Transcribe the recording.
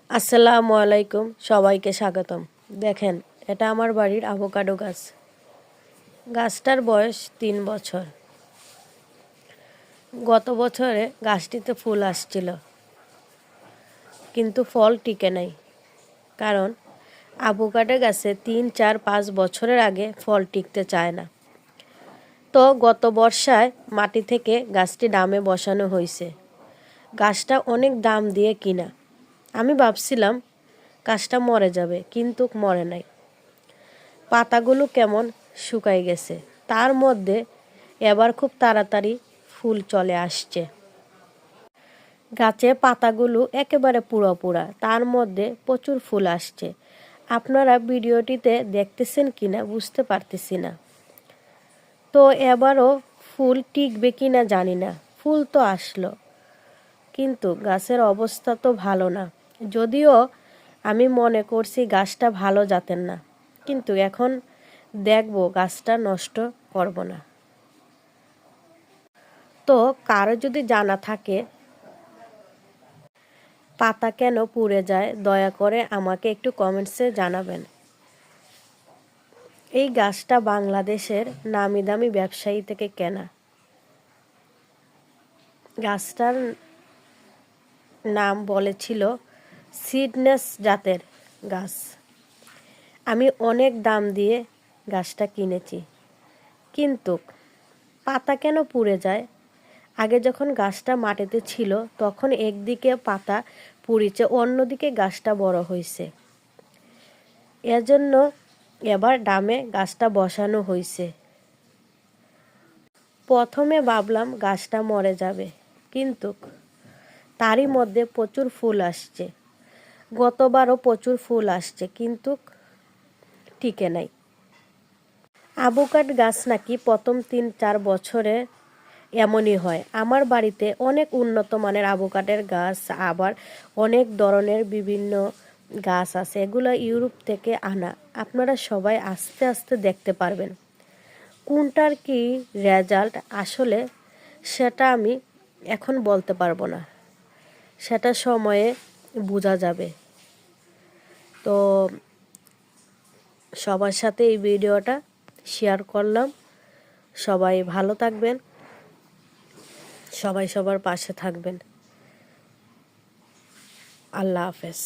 আসসালামু আলাইকুম, সবাইকে স্বাগতম। দেখেন, এটা আমার বাড়ির আভোকাডো গাছ। গাছটার বয়স 3 বছর। গত বছরে গাছটিতে ফুল আসছিল, কিন্তু ফল টিকে নাই। কারণ আভোকাডো গাছে 3, 4, 5 বছরের আগে ফল টিকতে চায় না। তো গত বর্ষায় মাটি থেকে গাছটি ডামে বসানো হয়েছে। গাছটা অনেক দাম দিয়ে কিনা। আমি ভাবছিলাম গাছটা মরে যাবে, কিন্তু মরে নাই। পাতাগুলো কেমন শুকাই গেছে, তার মধ্যে এবার খুব তাড়াতাড়ি ফুল চলে আসছে। গাছে পাতাগুলো একেবারে পুরোপুরা, তার মধ্যে প্রচুর ফুল আসছে। আপনারা ভিডিওটিতে দেখতেছেন কিনা বুঝতে পারতেছি না। তো এবারও ফুল টিকবে কিনা জানি না। ফুল তো আসলো, কিন্তু গাছের অবস্থা তো ভালো না। যদিও আমি মনে করছি গাছটা ভালো জাতের না, কিন্তু এখন দেখব গাছটা নষ্ট করব না। তো কারো যদি জানা থাকে পাতা কেন পুড়ে যায়, দয়া করে আমাকে একটু কমেন্টসে জানাবেন। এই গাছটা বাংলাদেশের নামি দামি ব্যবসায়ী থেকে কেনা। গাছটার নাম বলেছিল সিডনেস জাতের গাছ। আমি অনেক দাম দিয়ে গাছটা কিনেছি, কিন্তু পাতা কেন পুড়ে যায়? আগে যখন গাছটা মাটিতে ছিল তখন একদিকে পাতা পুড়িছে, অন্যদিকে গাছটা বড় হয়েছে। এজন্য এবার ডামে গাছটা বসানো হয়েছে। প্রথমে ভাবলাম গাছটা মরে যাবে, কিন্তু তারই মধ্যে প্রচুর ফুল আসছে। গতবারও প্রচুর ফুল আসছে, কিন্তু টিকে নাই। আভোকাডো গাছ নাকি প্রথম 3-4 বছরে এমনই হয়। আমার বাড়িতে অনেক উন্নত মানের আভোকাডোর গাছ, আবার অনেক ধরনের বিভিন্ন গাছ আছে। এগুলো ইউরোপ থেকে আনা। আপনারা সবাই আস্তে আস্তে দেখতে পারবেন কোনটার কি রেজাল্ট আসলে, সেটা আমি এখন বলতে পারবো না। সেটা সময়ে বোঝা যাবে। তো সবার সাথে এই ভিডিওটা শেয়ার করলাম। সবাই ভালো থাকবেন, সবাই সবার পাশে থাকবেন। আল্লাহ হাফেজ।